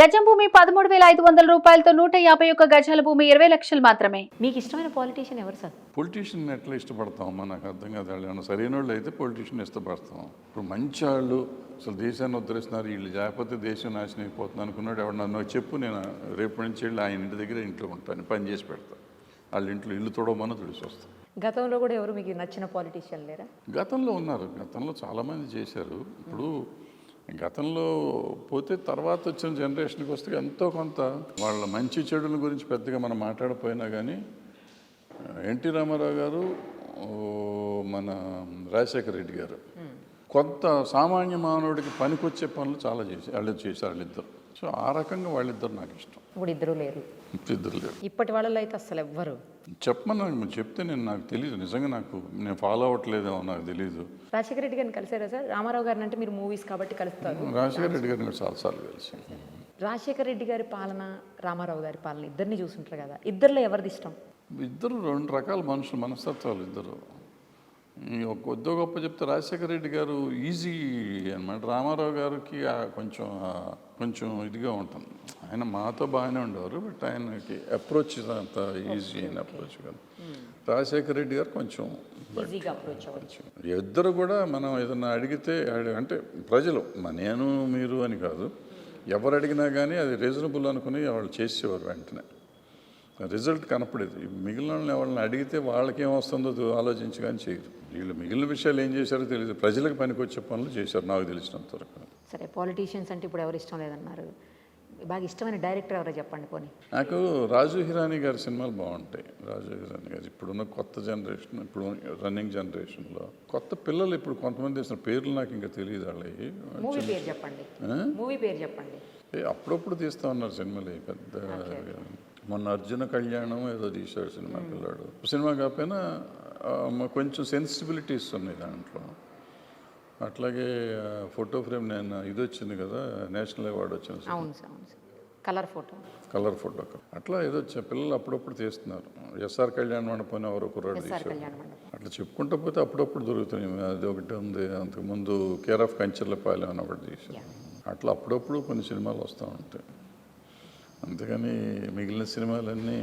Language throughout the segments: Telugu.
గజం భూమి 13,500 రూపాయలతో 151 గజాల భూమి 20 లక్షలు మాత్రమే. మీకు ఇష్టమైన పొలిటీషియన్ ఎవరు సార్? పొలిటీషియన్ ఎట్లా ఇష్టపడతాం నాకు అర్థం కాదు. వాళ్ళు ఏమన్నా సరైన వాళ్ళు అయితే పొలిటీషియన్ ఇష్టపడతాం. ఇప్పుడు మంచి వాళ్ళు అసలు దేశాన్ని ఉద్ధరిస్తున్నారు, వీళ్ళు లేకపోతే దేశం నాశనం అయిపోతుంది అనుకున్నాడు ఎవరు నన్ను చెప్పు, నేను రేపటి నుంచి వెళ్ళి ఆయన ఇంటి దగ్గర ఇంట్లో ఉంటాను, పని చేసి పెడతాను. వాళ్ళ ఇంట్లో ఇల్లు తొడవమని తెలిసి వస్తాను. గతంలో కూడా ఎవరు మీకు నచ్చిన పొలిటీషియన్ లేరా? గతంలో ఉన్నారు, గతంలో చాలామంది చేశారు. ఇప్పుడు గతంలో పోతే తర్వాత వచ్చిన జనరేషన్కి వస్తే ఎంతో కొంత వాళ్ళ మంచి చెడుల గురించి పెద్దగా మనం మాట్లాడపోయినా కానీ ఎన్టీ రామారావు గారు, మన రాజశేఖర రెడ్డి గారు కొంత సామాన్య మానవుడికి పనికొచ్చే పనులు చాలా చేశారు వాళ్ళిద్దరు. సో ఆ రకంగా వాళ్ళిద్దరు నాకు ఇష్టం. ఇప్పుడు ఇద్దరు లేరు. ఇప్పటి వాళ్ళలో అయితే అసలు ఎవ్వరు చెప్పమని చెప్తే నాకు తెలియదు, నిజంగా నేను ఫాలో అవ్వట్లేదేమో నాకు తెలియదు. రాజశేఖర రెడ్డి గారిని కలిసారా సార్? రామారావు గారిని అంటే మీరు మూవీస్ కాబట్టి కలుస్తారు. రాజశేఖర రెడ్డి గారిని కూడా చాలాసార్లు కలిసి. రాజశేఖర రెడ్డి గారి పాలన, రామారావు గారి పాలన ఇద్దరిని చూసుంటారు కదా, ఇద్దరిలో ఎవరిది ఇష్టం? ఇద్దరు రెండు రకాల మనుషులు, మనస్తత్వాలు ఇద్దరు. కొద్ది గొప్ప చెప్తే రాజశేఖర రెడ్డి గారు ఈజీ అనమాట. రామారావు గారికి కొంచెం ఇదిగా ఉంటుంది. ఆయన మాతో బాగానే ఉండేవారు, బట్ ఆయనకి అప్రోచ్ అంత ఈజీ అయిన అప్రోచ్ కాదు. రాజశేఖర రెడ్డి గారు కొంచెం ఇద్దరు కూడా మనం ఏదన్నా అడిగితే అంటే ప్రజలు, నేను మీరు అని కాదు, ఎవరు అడిగినా కానీ అది రీజనబుల్ అనుకుని వాళ్ళు చేసేవారు, వెంటనే రిజల్ట్ కనపడేది. మిగిలిన వాళ్ళని ఎవరిని అడిగితే వాళ్ళకి ఏమొస్తుందో ఆలోచించి కానీ చేయరు. వీళ్ళు మిగిలిన విషయాలు ఏం చేశారో తెలియదు, ప్రజలకు పనికొచ్చే పనులు చేశారు నాకు తెలిసినంత వరకు. సరే, పొలిటీషియన్స్ అంటే ఇప్పుడు ఎవరు ఇష్టం లేదన్నారు, బాగా ఇష్టమైన డైరెక్టర్ ఎవరో చెప్పండి పోనీ. నాకు రాజు హిరానీ గారి సినిమాలు బాగుంటాయి. రాజు హిరానీ గారు ఇప్పుడున్న కొత్త జనరేషన్, ఇప్పుడు రన్నింగ్ జనరేషన్లో కొత్త పిల్లలు ఇప్పుడు కొంతమంది వేసిన పేర్లు నాకు ఇంకా తెలియదు. వాళ్ళవి మూవీ పేరు చెప్పండి, మూవీ పేరు చెప్పండి. అప్పుడప్పుడు తీస్తూ ఉన్నారు సినిమాలు పెద్ద. మొన్న అర్జున కళ్యాణం ఏదో తీశాడు సినిమా పిల్లాడు. సినిమా కాకపోయినా కొంచెం సెన్సిబిలిటీస్ ఉన్నాయి దాంట్లో. అట్లాగే ఫోటో ఫ్రేమ్ నేను ఇది వచ్చింది కదా, నేషనల్ అవార్డు వచ్చింది, కలర్ ఫోటో అట్లా ఏదో పిల్లలు అప్పుడప్పుడు తీస్తున్నారు. ఎస్ఆర్ కళ్యాణ మండపం ఎవరో కుర్రాడు తీశారు. అట్లా చెప్పుకుంటూ పోతే అప్పుడప్పుడు దొరుకుతున్నాయి. అది ఒకటి ఉంది, అంతకుముందు కేర్ ఆఫ్ కంచర్లపాలెం అని ఒకటి తీశారు. అట్లా అప్పుడప్పుడు కొన్ని సినిమాలు వస్తూ ఉంటాయి. అంతేగాని మిగిలిన సినిమాలన్నీ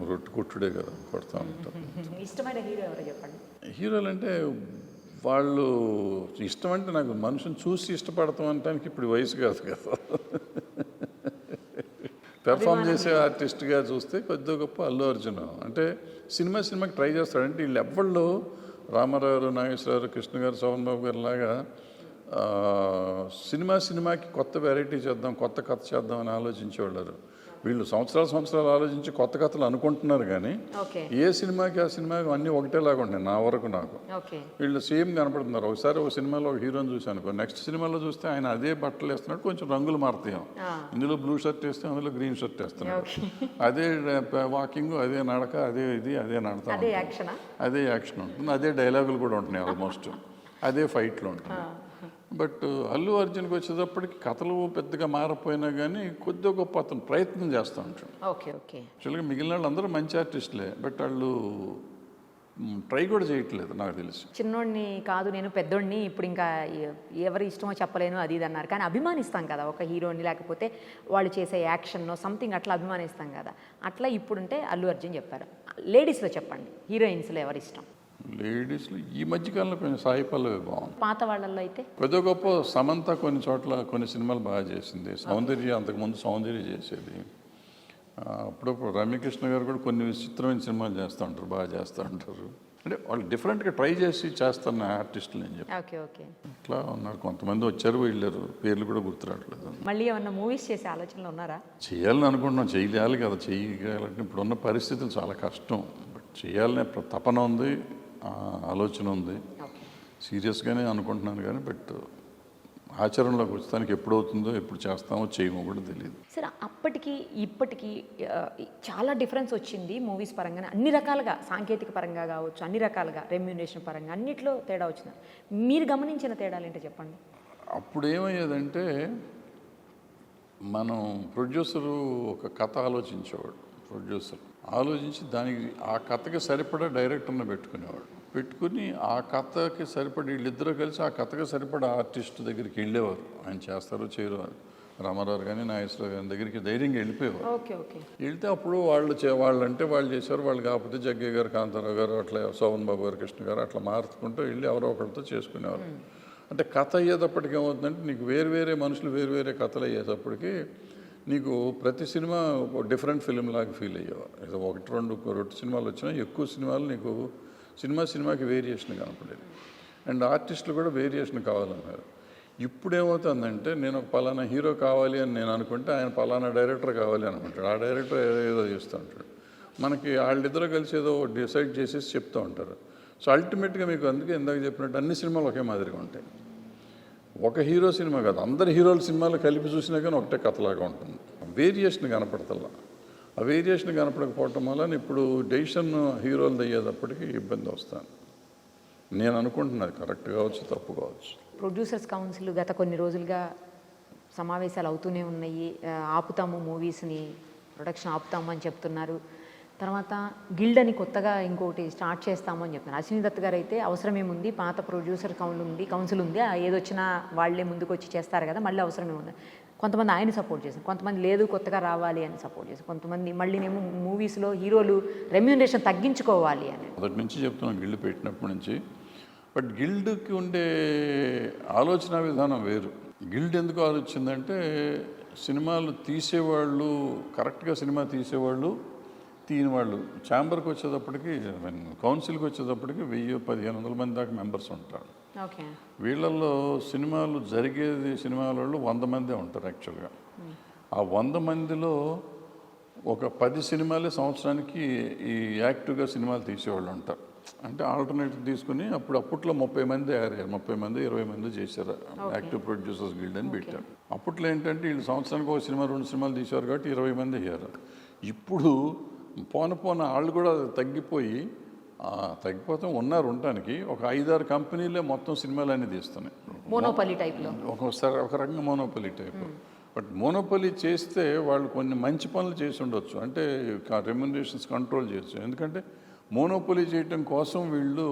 రొట్టు కొట్టుడే కదా, కొడతా ఉంటారు. ఇష్టమైన హీరో ఎవరో చెప్పండి. హీరోలు అంటే వాళ్ళు ఇష్టం అంటే నాకు మనుషుని చూసి ఇష్టపడతాం అంటానికి ఇప్పుడు వయసు కాదు కదా. పెర్ఫామ్ చేసే ఆర్టిస్ట్గా చూస్తే కొద్దిగా గొప్ప అల్లు అర్జున్. అంటే సినిమాకి ట్రై చేస్తాడంటే వీళ్ళు ఎవ్వళ్ళు రామారావు, నాగేశ్వరరావు, కృష్ణ గారు, శోభన్ బాబు గారు లాగా సినిమాకి కొత్త వెరైటీ చేద్దాం, కొత్త కథ చేద్దాం అని ఆలోచించేవాళ్ళు. వీళ్ళు సంవత్సరాలు ఆలోచించి కొత్త కథలు అనుకుంటున్నారు కానీ ఏ సినిమాకి ఆ సినిమాకి అన్నీ ఒకటేలాగా ఉంటాయి నా వరకు. నాకు వీళ్ళు సేమ్ కనపడుతున్నారు. ఒకసారి ఒక సినిమాలో ఒక హీరోని చూశాను, నెక్స్ట్ సినిమాలో చూస్తే ఆయన అదే బట్టలు వేస్తున్నాడు, కొంచెం రంగులు మారుతాయి. ఇందులో బ్లూ షర్ట్ వేస్తే అందులో గ్రీన్ షర్ట్ వేస్తున్నాడు. అదే వాకింగ్, అదే నడక, అదే ఇది, అదే నడతా, అదే యాక్షన్ ఉంటుంది, అదే డైలాగులు కూడా ఉంటున్నాయి ఆల్మోస్ట్, అదే ఫైట్లు ఉంటున్నాయి. బట్ అల్లు అర్జున్కి వచ్చేటప్పటికి కథలు పెద్దగా మారపోయినా కానీ కొద్దిగా గొప్ప అతను ప్రయత్నం చేస్తూ ఉంటాడు. యాక్చువల్గా మిగిలిన వాళ్ళు అందరూ మంచి ఆర్టిస్టులే, బట్ వాళ్ళు ట్రై కూడా చేయట్లేదు నాకు తెలిసి. చిన్నోడిని కాదు నేను పెద్దోడిని, ఇప్పుడు ఇంకా ఎవరి ఇష్టమో చెప్పలేను అది ఇది అన్నారు, కానీ అభిమానిస్తాం కదా ఒక హీరోని, లేకపోతే వాళ్ళు చేసే యాక్షన్ సంథింగ్ అట్లా అభిమానిస్తాం కదా. అట్లా ఇప్పుడుంటే అల్లు అర్జున్ చెప్పారు. లేడీస్లో చెప్పండి, హీరోయిన్స్లో ఎవరి ఇష్టం? లేడీస్లో ఈ మధ్యకాలంలో కొంచెం సాయి పల్లవి బాగుంది. పాత వాళ్ళల్లో అయితే కొద్దిగా గొప్ప సమంత కొన్ని చోట్ల కొన్ని సినిమాలు బాగా చేసింది. సౌందర్య అంతకుముందు సౌందర్య చేసేది. అప్పుడప్పుడు రమ్యకృష్ణ గారు కూడా కొన్ని విచిత్రమైన సినిమాలు చేస్తూ ఉంటారు, బాగా చేస్తూ ఉంటారు. అంటే వాళ్ళు డిఫరెంట్గా ట్రై చేసి చేస్తున్న ఆర్టిస్టులు అని చెప్పి ఇట్లా ఉన్నారు. కొంతమంది వచ్చారు వెళ్ళారు, పేర్లు కూడా గుర్తురావట్లేదు. మళ్ళీ ఏమన్నా మూవీస్ చేసే ఆలోచనలు ఉన్నారా? చేయాలని అనుకుంటున్నాం, చేయాలి కదా. చేయగలంటే ఇప్పుడున్న పరిస్థితులు చాలా కష్టం, బట్ చేయాలనే తపన ఉంది, ఆలోచన ఉంది. సీరియస్గానే అనుకుంటున్నాను కానీ బట్ ఆచరణలోకి వచ్చేదానికి ఎప్పుడవుతుందో, ఎప్పుడు చేస్తామో చేయమో కూడా తెలియదు. సరే, అప్పటికి ఇప్పటికి చాలా డిఫరెన్స్ వచ్చింది మూవీస్ పరంగానే, అన్ని రకాలుగా, సాంకేతిక పరంగా కావచ్చు, అన్ని రకాలుగా, రెమ్యూనరేషన్ పరంగా అన్నిట్లో తేడా వచ్చింది. మీరు గమనించిన తేడాలు ఏంటో చెప్పండి. అప్పుడు ఏమయ్యేదంటే మనం ప్రొడ్యూసరు ఒక కథ ఆలోచించేవాడు. ప్రొడ్యూసర్ ఆలోచించి దానికి ఆ కథకి సరిపడా డైరెక్టర్ని పెట్టుకుని ఆ కథకి సరిపడి వీళ్ళిద్దరూ కలిసి ఆ కథకి సరిపడా ఆర్టిస్ట్ దగ్గరికి వెళ్ళేవారు. ఆయన చేస్తారో చేయరు అని రామారావు కానీ నాగేశ్వరరావు గారి దగ్గరికి ధైర్యంగా వెళ్ళిపోయేవారు. Okay okay. వెళ్తే అప్పుడు వాళ్ళంటే వాళ్ళు చేశారు, వాళ్ళు కాకపోతే జగ్గయ్య గారు, కాంతారావు గారు, అట్లా శోభన్ బాబు గారు, కృష్ణ గారు అట్లా మారుతుంటూ వెళ్ళి ఎవరో ఒకరితో చేసుకునేవారు. అంటే కథ అయ్యేటప్పటికి ఏమవుతుందంటే నీకు వేరే మనుషులు వేరే కథలు అయ్యేటప్పటికి నీకు ప్రతి సినిమా డిఫరెంట్ ఫిలిం లాగా ఫీల్ అయ్యేవారు. ఏదో ఒకటి రెండు సినిమాలు వచ్చినా ఎక్కువ సినిమాలు నీకు సినిమాకి వేరియేషన్ కనపడేది. అండ్ ఆర్టిస్టులు కూడా వేరియేషన్ కావాలన్నారు. ఇప్పుడు ఏమవుతుందంటే నేను ఒక పలానా హీరో కావాలి అని నేను అనుకుంటే ఆయన పలానా డైరెక్టర్ కావాలి అనుకుంటాడు. ఆ డైరెక్టర్ ఏదో చేస్తూ ఉంటాడు. మనకి వాళ్ళిద్దరూ కలిసి ఏదో డిసైడ్ చేసేసి చెప్తూ ఉంటారు. సో అల్టిమేట్గా మీకు అందుకే ఇందాక చెప్పినట్టు అన్ని సినిమాలు ఒకే మాదిరిగా ఉంటాయి. ఒక హీరో సినిమా కాదు, అందరి హీరోల సినిమాలు కలిపి చూసినా కానీ ఒకటే కథలాగా ఉంటుంది. వేరియేషన్ కనపడతల్లా. ఆ వేరియేషన్ కనపడకపోవటం వల్ల ఇప్పుడు డెసిషన్ హీరోలు అయ్యేటప్పటికి ఇబ్బంది వస్తాను. నేను అనుకుంటున్నది కరెక్ట్ కావచ్చు, తప్పు కావచ్చు. ప్రొడ్యూసర్స్ కౌన్సిల్ గత కొన్ని రోజులుగా సమావేశాలు అవుతూనే ఉన్నాయి. ఆపుతాము మూవీస్ని, ప్రొడక్షన్ ఆపుతాము అని చెప్తున్నారు. తర్వాత గిల్డ్ అని కొత్తగా ఇంకోటి స్టార్ట్ చేస్తాము అని చెప్తున్నారు. అశ్విని దత్ గారు అయితే అవసరమేముంది, పాత ప్రొడ్యూసర్ కౌన్సిల్ ఉంది, ఏదొచ్చినా వాళ్ళే ముందుకు వచ్చి చేస్తారు కదా, మళ్ళీ అవసరమేముంది. కొంతమంది ఆయన సపోర్ట్ చేశారు, కొంతమంది లేదు కొత్తగా రావాలి అని సపోర్ట్ చేశారు, కొంతమంది మళ్ళీనేమో మూవీస్లో హీరోలు రెమ్యూనరేషన్ తగ్గించుకోవాలి అని. మొదటి నుంచి చెప్తున్నాను గిల్డ్ పెట్టినప్పటి నుంచి. బట్ గిల్డ్కి ఉండే ఆలోచన విధానం వేరు. గిల్డ్ ఎందుకు ఆలోచిందంటే సినిమాలు తీసేవాళ్ళు, కరెక్ట్గా సినిమా తీసేవాళ్ళు, తీయని వాళ్ళు ఛాంబర్కి వచ్చేటప్పటికి, కౌన్సిల్కి వచ్చేటప్పటికి 1000-1500 మంది దాకా మెంబర్స్ ఉంటారు. ఓకే. వీళ్ళల్లో సినిమాలు జరిగేది సినిమాలలో 100 మందే ఉంటారు యాక్చువల్గా. ఆ 100 మందిలో ఒక 10 సినిమాలే సంవత్సరానికి ఈ యాక్టివ్గా సినిమాలు తీసేవాళ్ళు ఉంటారు. అంటే ఆల్టర్నేటివ్ తీసుకుని అప్పట్లో 30 మంది అయ్యారు, 30 మంది 20 మంది చేశారు యాక్టివ్ ప్రొడ్యూసర్స్ గిల్డ్ అని పెట్టారు. అప్పట్లో ఏంటంటే వీళ్ళు సంవత్సరానికి ఒక సినిమా 2 సినిమాలు తీసేవారు కాబట్టి 20 మంది అయ్యారు. ఇప్పుడు పోన వాళ్ళు కూడా తగ్గిపోతాం ఉండటానికి ఒక 5-6 కంపెనీలే మొత్తం సినిమాలన్నీ తీస్తున్నాయి. మోనోపలి టైప్లో, ఒక్కొక్కసారి ఒక రకంగా మోనోపలి టైప్. బట్ మోనోపలి చేస్తే వాళ్ళు కొన్ని మంచి పనులు చేసి ఉండొచ్చు. అంటే రెమ్యునరేషన్స్ కంట్రోల్ చేయొచ్చు. ఎందుకంటే మోనోపలి చేయటం కోసం వీళ్ళు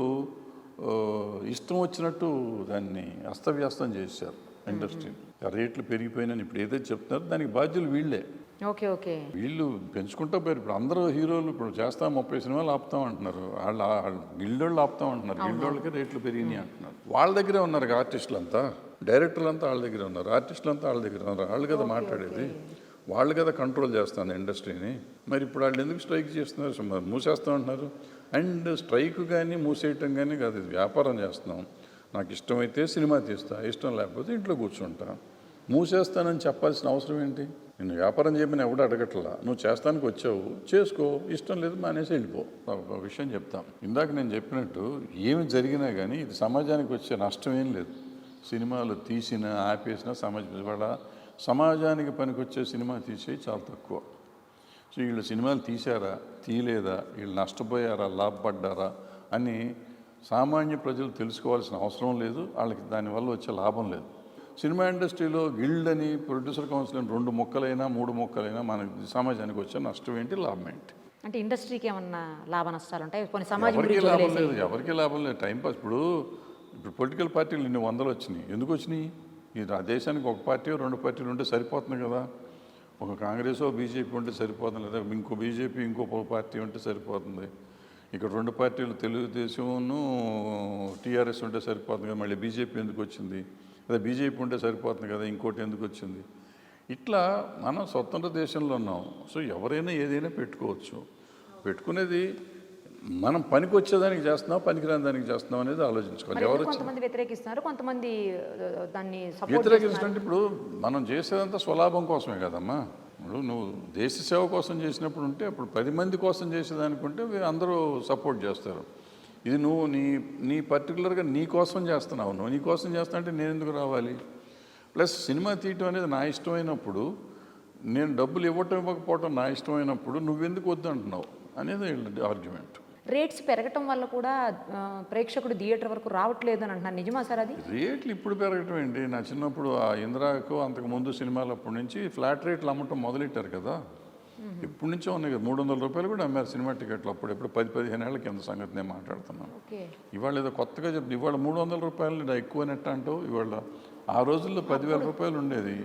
ఇష్టం వచ్చినట్టు దాన్ని అస్తవ్యస్తం చేశారు ఇండస్ట్రీ. రేట్లు పెరిగిపోయినని ఇప్పుడు ఏదైతే చెప్తున్నారో దానికి బాధ్యులు వీళ్ళే. Okay okay. వీళ్ళు పెంచుకుంటా పోయారు. ఇప్పుడు అందరూ హీరోలు ఇప్పుడు చేస్తాం 30 సినిమాలు ఆపుతాం అంటున్నారు. వాళ్ళు గిల్డోళ్ళు ఆపుతాం అంటున్నారు. గిల్డోళ్ళకి రేట్లు పెరిగినాయి అంటున్నారు. వాళ్ళ దగ్గరే ఉన్నారు ఆర్టిస్టులు అంతా, డైరెక్టర్లు అంతా వాళ్ళ దగ్గరే ఉన్నారు, ఆర్టిస్టులు అంతా వాళ్ళ దగ్గర ఉన్నారు. వాళ్ళు కదా మాట్లాడేది, వాళ్ళు కదా కంట్రోల్ చేస్తుంది ఇండస్ట్రీని. మరి ఇప్పుడు వాళ్ళు ఎందుకు స్ట్రైక్ చేస్తున్నారు? మరి మూసేస్తాం అంటున్నారు. అండ్ స్ట్రైక్ కానీ మూసేయటం కానీ కాదు, ఇది వ్యాపారం చేస్తున్నాం. నాకు ఇష్టమైతే సినిమా తీస్తా, ఇష్టం లేకపోతే ఇంట్లో కూర్చుంటా. మూసేస్తానని చెప్పాల్సిన అవసరం ఏంటి? నిన్ను వ్యాపారం చేయమని ఎవడు అడగట్లా. నువ్వు చేస్తానికి వచ్చావు, చేసుకో, ఇష్టం లేదు మానేసి వెళ్ళిపో. ఒక విషయం చెప్తాం, ఇందాక నేను చెప్పినట్టు ఏమి జరిగినా కానీ ఇది సమాజానికి వచ్చే నష్టం ఏం లేదు. సినిమాలు తీసినా ఆపేసినా సమాజానికి పనికొచ్చే సినిమా తీసేవి చాలా తక్కువ. సో వీళ్ళు సినిమాలు తీశారా, తీయలేదా, వీళ్ళు నష్టపోయారా, లాభపడ్డారా అని సామాన్య ప్రజలు తెలుసుకోవాల్సిన అవసరం లేదు. వాళ్ళకి దానివల్ల వచ్చే లాభం లేదు. సినిమా ఇండస్ట్రీలో గిల్డ్ అని, ప్రొడ్యూసర్ కౌన్సిల్ అని 2 ముక్కలైనా 3 ముక్కలైనా మన సమాజానికి వచ్చే నష్టం ఏంటి, లాభం ఏంటి? అంటే ఇండస్ట్రీకి ఏమన్నా లాభ నష్టాలు ఉంటాయి? ఎవరికి లాభం లేదు, ఎవరికి లాభం లేదు. టైంపాస్. ఇప్పుడు పొలిటికల్ పార్టీలు ఇన్ని 100 వచ్చినాయి. ఎందుకు వచ్చినాయి? ఆ దేశానికి ఒక పార్టీ 2 పార్టీలు ఉంటే సరిపోతుంది కదా. ఒక కాంగ్రెస్ బీజేపీ ఉంటే సరిపోతుంది, లేదా ఇంకో బీజేపీ ఇంకో పార్టీ ఉంటే సరిపోతుంది. ఇక్కడ 2 పార్టీలు తెలుగుదేశంను టీఆర్ఎస్ ఉంటే సరిపోతుంది కదా. మళ్ళీ బీజేపీ ఎందుకు వచ్చింది? అదే బీజేపీ ఉంటే సరిపోతుంది కదా, ఇంకోటి ఎందుకు వచ్చింది? ఇట్లా మనం స్వతంత్ర దేశంలో ఉన్నాం. సో ఎవరైనా ఏదైనా పెట్టుకోవచ్చు. పెట్టుకునేది మనం పనికి వచ్చేదానికి చేస్తున్నాం, పనికిరాని దానికి చేస్తున్నాం అనేది ఆలోచించుకోవాలి. ఎవరు కొంతమంది వ్యతిరేకిస్తున్నారు, కొంతమంది దాన్ని వ్యతిరేకిస్తుంటే ఇప్పుడు మనం చేసేదంతా స్వలాభం కోసమే కదమ్మా. ఇప్పుడు నువ్వు దేశ సేవ కోసం చేసినప్పుడు ఉంటే, అప్పుడు 10 మంది కోసం చేసేదానికుంటే అందరూ సపోర్ట్ చేస్తారు. ఇది నువ్వు నీ పర్టికులర్గా నీ కోసం చేస్తున్నావు. నువ్వు నీ కోసం చేస్తా అంటే నేను ఎందుకు రావాలి? ప్లస్ సినిమా తీయటం అనేది నా ఇష్టమైనప్పుడు, నేను డబ్బులు ఇవ్వకపోవటం నా ఇష్టమైనప్పుడు నువ్వెందుకు వద్దు అంటున్నావు అనేది ఆర్గ్యుమెంట్. రేట్స్ పెరగటం వల్ల కూడా ప్రేక్షకుడు థియేటర్ వరకు రావట్లేదు అని అంటున్నారు. నిజమా సార్ అది? రేట్లు ఇప్పుడు పెరగటం ఏంటి? నా చిన్నప్పుడు ఆ ఇందిరాకు అంతకు ముందు సినిమాలప్పటి నుంచి ఫ్లాట్ రేట్లు అమ్మటం మొదలెట్టారు కదా. ఎప్పటి నుంచో ఉన్నాయి కదా. 300 రూపాయలు కూడా అమ్మారు సినిమా టికెట్లు. అప్పుడు ఎప్పుడు 10-15 ఏళ్ళ కింద సంగతి నేను మాట్లాడుతున్నాను. ఇవాళ ఏదో కొత్తగా చెప్తుంది. ఇవాళ 300 రూపాయలు ఎక్కువ నెట్ అంటూ, ఇవాళ ఆ రోజుల్లో 10,000 రూపాయలు ఉండేది,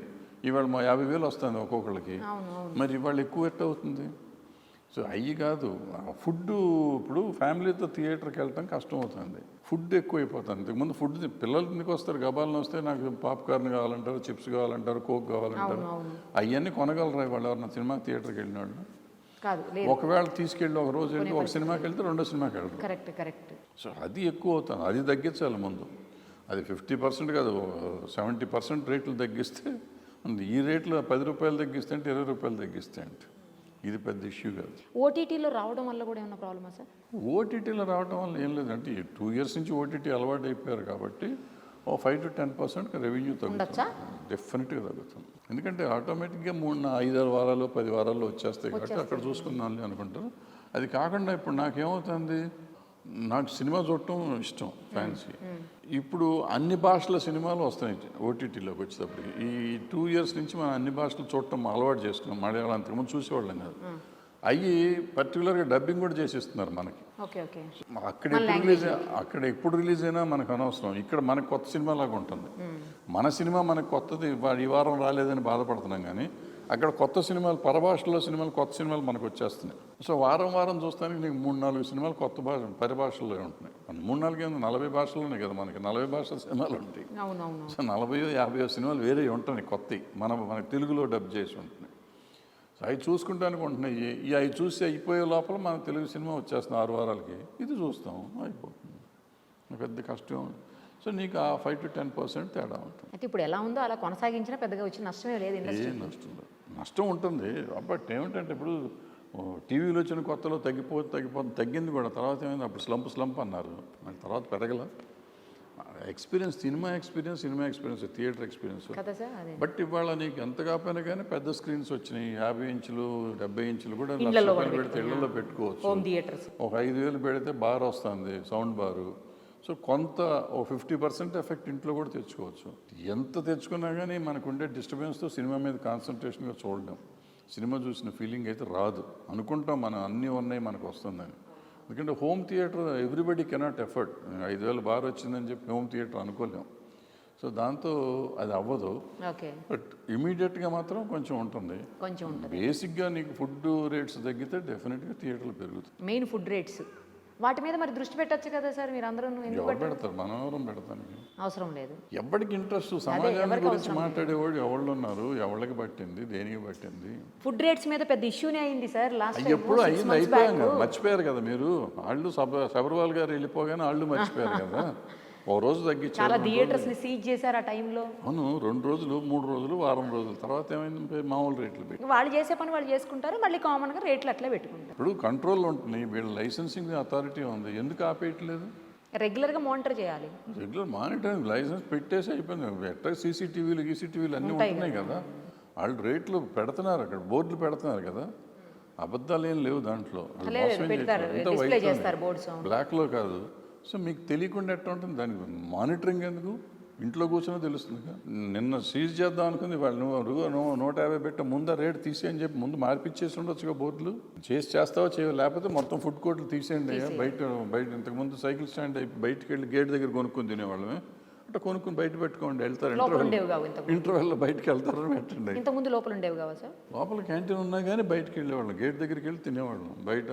ఇవాళ మా 50,000 వస్తుంది ఒక్కొక్కళ్ళకి. అవును అవును మరి ఇవాళ ఎక్కువ ఎట్ట అవుతుంది? సో అయ్యి కాదు, ఫుడ్ ఇప్పుడు ఫ్యామిలీతో థియేటర్కి వెళ్ళటం కష్టం అవుతుంది, ఫుడ్ ఎక్కువైపోతుంది. ఇంతకుముందు ఫుడ్ పిల్లలు ఎందుకు వస్తారు, గబాలను వస్తే నాకు పాప్కార్న్ కావాలంటారు, చిప్స్ కావాలంటారు, కోక్ కావాలంటారు. అవన్నీ కొనగలరా వాళ్ళు ఎవరన్నా సినిమా థియేటర్కి వెళ్ళిన వాళ్ళు? కాదు లేదు. ఒకవేళ తీసుకెళ్ళి ఒక రోజు వెళ్ళి ఒక సినిమాకి వెళ్తే రెండో సినిమాకి వెళ్తారు. Correct correct. సో అది ఎక్కువ అవుతుంది, అది తగ్గించాలి ముందు. అది 50% కాదు, 70% రేట్లు తగ్గిస్తే ఈ రేట్లు 10 రూపాయలు తగ్గిస్తే అంటే 20 రూపాయలు తగ్గిస్తే అంటే ఇది పెద్ద ఇష్యూ కాదు. ఓటీటీలో రావడం వల్ల కూడా ఏమైనా ప్రాబ్లమా సార్? ఓటీటీలో రావడం వల్ల ఏం లేదంటే 2 years నుంచి ఓటీటీ అలవాటు అయిపోయారు కాబట్టి ఓ 5 to 10% రెవెన్యూ తగ్గుతుంది, డెఫినెట్గా తగ్గుతుంది. ఎందుకంటే ఆటోమేటిక్గా 5-6 వారాలు 10 వారాల్లో వచ్చేస్తాయి కాబట్టి అక్కడ చూసుకుందాం అనుకుంటారు. అది కాకుండా ఇప్పుడు నాకేమవుతుంది, నాకు సినిమా చూడటం ఇష్టం, ఫ్యాన్సీ. ఇప్పుడు అన్ని భాషల సినిమాలు వస్తున్నాయి ఓటీటీలోకి వచ్చేటప్పటికి. ఈ 2 years నుంచి మనం అన్ని భాషలు చూడటం అలవాటు చేసుకున్నాం. మలయాళం అంతకుముందు చూసేవాళ్ళం కాదు, అవి పర్టికులర్గా డబ్బింగ్ కూడా చేసిస్తున్నారు మనకి. అక్కడ ఎప్పుడు రిలీజ్ అయినా మనకు అనవసరం, ఇక్కడ మనకు కొత్త సినిమా లాగా ఉంటుంది. మన సినిమా మనకు కొత్తది ఈ వారం రాలేదని బాధపడుతున్నాం, కానీ అక్కడ కొత్త సినిమాలు, పరభాషలో సినిమాలు, కొత్త సినిమాలు మనకు వచ్చేస్తున్నాయి. సో వారం వారం చూస్తానికి నీకు 3-4 సినిమాలు కొత్త పరిభాషల్లో ఉంటున్నాయి. 3-4 40 భాషల్లోనే కదా మనకి 40 భాషల సినిమాలు ఉంటాయి. సో 40-50 సినిమాలు వేరే ఉంటాయి కొత్తవి, మనకు తెలుగులో డబ్ చేసి ఉంటున్నాయి. సో అవి చూసుకుంటానికి ఉంటున్నాయి. అవి చూసి అయిపోయే లోపల మన తెలుగు సినిమా వచ్చేస్తుంది 6 వారాలకి, ఇది చూస్తాం, అయిపోతుంది, పెద్ద కష్టం. సో నీకు ఆ 5 to 10% తేడా ఉంటుంది. అయితే ఇప్పుడు ఎలా ఉందో అలా కొనసాగించినా పెద్దగా వచ్చి నష్టమే లేదు. నష్టం ఉంటుంది. బట్ ఏమిటంటే ఇప్పుడు టీవీలో వచ్చిన కొత్తలో తగ్గింది కూడా. తర్వాత ఏమైంది, అప్పుడు స్లంప్ అన్నారు, మళ్ళీ తర్వాత పెరగల. Cinema experience theatre experience. But ఇవాళ నీకు ఎంత కాకపోయినా కానీ పెద్ద స్క్రీన్స్ వచ్చినాయి, 50 ఇంచులు 70 ఇంచులు కూడా పెడితే ఇళ్లలో పెట్టుకోవచ్చు. ఒక 5,000 పెడితే బార్ వస్తుంది, సౌండ్ బారు. సో కొంత ఓ 50% ఎఫెక్ట్ ఇంట్లో కూడా తెచ్చుకోవచ్చు. ఎంత తెచ్చుకున్నా కానీ మనకు ఉండే డిస్టర్బెన్స్తో సినిమా మీద కాన్సన్ట్రేషన్గా చూడడం, సినిమా చూసిన ఫీలింగ్ అయితే రాదు. అనుకుంటాం మనం అన్నీ ఉన్నాయి మనకు వస్తుందని. ఎందుకంటే home theatre everybody cannot effort. 5,000 bar వచ్చిందని చెప్పి హోమ్ థియేటర్ అనుకోలేం. సో దాంతో అది అవ్వదు. బట్ ఇమీడియట్గా మాత్రం కొంచెం ఉంటుంది. బేసిక్గా నీకు ఫుడ్ రేట్స్ తగ్గితే డెఫినెట్గా థియేటర్లు పెరుగుతాయి. మెయిన్ ఫుడ్ రేట్స్ వాటి మీద మరి దృష్టి పెట్టచ్చు కదా సార్, మీరు అందరూ పెడతారు, మనం ఎవరం పెడతానికి అవసరం లేదు. ఎవరికి ఇంట్రెస్ట్, సమాజాన్ని గురించి మాట్లాడేవాడు ఎవళ్ళు ఉన్నారు, ఎవరికి పట్టింది, దేనికి పట్టింది. ఫుడ్ రేట్స్ మీద పెద్ద ఇష్యూనే అయింది సార్ లాస్ట్. ఎప్పుడు అయింది, అయిపోయాం, మర్చిపోయారు కదా మీరు. వాళ్ళు సబర్వాల్ గారు వెళ్ళిపోగానే వాళ్ళు మర్చిపోయారు కదా. ఓ రోజు తగ్గించారు, చాలా థియేటర్స్ ని సీజ్ చేశారు ఆ టైంలో. అవును, 2 రోజులు 3 రోజులు వారం రోజుల తర్వాత ఏమైంది, మామూలు రేట్లు పెట్టి వాళ్ళు చేసే పని వాళ్ళు చేసుకుంటారు, మళ్ళీ కామన్ గా రేట్లు అట్లా పెట్టుకుంటారు. ఇప్పుడు కంట్రోల్ ఉంటుంది, వీళ్ళ లైసెన్సింగ్ అథారిటీ ఉంది, ఎందుకు ఆపేయట్లేదు? రెగ్యులర్ గా మానిటర్ చేయాలి. రెగ్యులర్ మానిటరింగ్, లైసెన్స్ పెట్టేసి అయిపోయింది. ఎట్లా సీసీటీవీలు అన్నీ ఉంటున్నాయి కదా, వాళ్ళు రేట్లు పెడుతున్నారు, అక్కడ బోర్డులు పెడుతున్నారు కదా, అబద్ధాలు ఏం లేవు దాంట్లో. బ్లాక్లో కాదు. సో మీకు తెలియకుండా ఎట్లా ఉంటుంది, దానికి మానిటరింగ్ ఎందుకు? ఇంట్లో కూర్చొని తెలుస్తుంది. నిన్న సీజ్ చేద్దాం అనుకుంది వాళ్ళు, నువ్వు 150 పెట్ట ముందు రేట్ తీసేయని చెప్పి ముందు మార్పిచ్చేసి ఉండొచ్చుగా బోర్డులు. చేస్తావో చేయవు, లేకపోతే మొత్తం ఫుడ్ కోర్టులు తీసేయండి అయ్యా. బయట ఇంతకుముందు సైకిల్ స్టాండ్ అయిపోయి బయటకు వెళ్ళి గేట్ దగ్గర కొనుక్కొని తినేవాళ్ళమే, అంటే కొనుక్కొని బయట పెట్టుకోండి, వెళ్తారు ఇంటర్వెల్లో బయటకు వెళ్తారు, పెట్టండి. ఇంతకుముందు లోపల ఉండేవి కావా సార్? లోపల క్యాంటీన్ ఉన్నా కానీ బయటకు వెళ్ళేవాళ్ళం, గేట్ దగ్గరికి వెళ్ళి తినేవాళ్ళం. బయట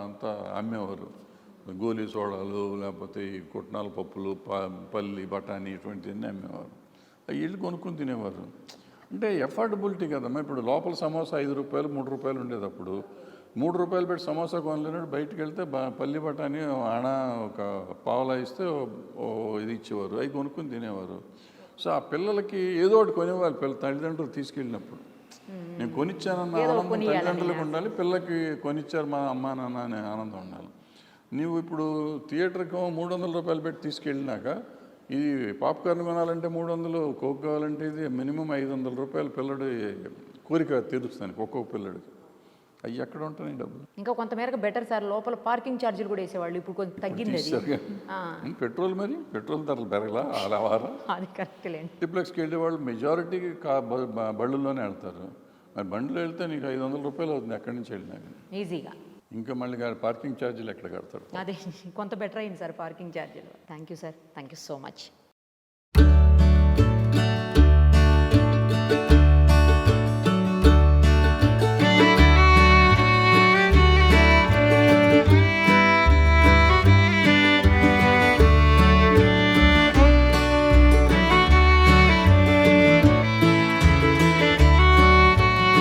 అంతా అమ్మేవారు, గోలీ సోడాలు, లేకపోతే ఈ కుట్నాల పప్పులు, పల్లి, బఠానీ ఇటువంటివన్నీ అమ్మేవారు. వీళ్ళు కొనుక్కొని తినేవారు. అంటే ఎఫోర్డబిలిటీ కదమ్మా. ఇప్పుడు లోపల సమోసా 5 రూపాయలు 3 రూపాయలు ఉండేటప్పుడు 3 రూపాయలు పెట్టి సమోసా కొనలేనప్పుడు బయటకు వెళ్తే పల్లి బఠానీ ఆనా ఒక పావలా ఇస్తే ఇది ఇచ్చేవారు, అవి కొనుక్కొని తినేవారు. సో ఆ పిల్లలకి ఏదో ఒకటి కొనేవాళ్ళు తల్లిదండ్రులు తీసుకెళ్ళినప్పుడు. నేను కొనిచ్చానన్న ఆనందం తల్లిదండ్రులకు ఉండాలి, పిల్లలకి కొనిచ్చారు మా అమ్మా నాన్న అనే ఆనందం ఉండాలి. నువ్వు ఇప్పుడు థియేటర్కి 300 రూపాయలు పెట్టి తీసుకెళ్ళినాక ఇది పాప్కార్న్ కొనాలంటే 300, కోక్ కావాలంటే ఇది మినిమం 500 రూపాయలు పిల్లడి కోరిక తీరుస్తాను ఒక్కొక్క పిల్లడికి. అవి ఎక్కడ ఉంటాయి డబ్బులు? ఇంకా కొంతమేరకు బెటర్ సార్, లోపల పార్కింగ్ ఛార్జీలు కూడా వేసేవాళ్ళు, ఇప్పుడు కొంచెం తగ్గింది. పెట్రోల్ ధరలు పెరగలా అలా వారా? అది కరెక్ట్ లేండి. మల్టీప్లెక్స్కి వెళ్ళేవాళ్ళు మెజారిటీకి బళ్ళుల్లోనే వెళ్తారు. మరి బండిలో వెళ్తే నీకు 500 రూపాయలు అవుతుంది ఎక్కడి నుంచి వెళ్ళినా ఈజీగా. ఇంకా మళ్ళీ పార్కింగ్ ఛార్జీలు ఎక్కడ కడతారు? అదే కొంత బెటర్ అయింది సార్ పార్కింగ్ ఛార్జీలు. Thank you sir, thank you so much.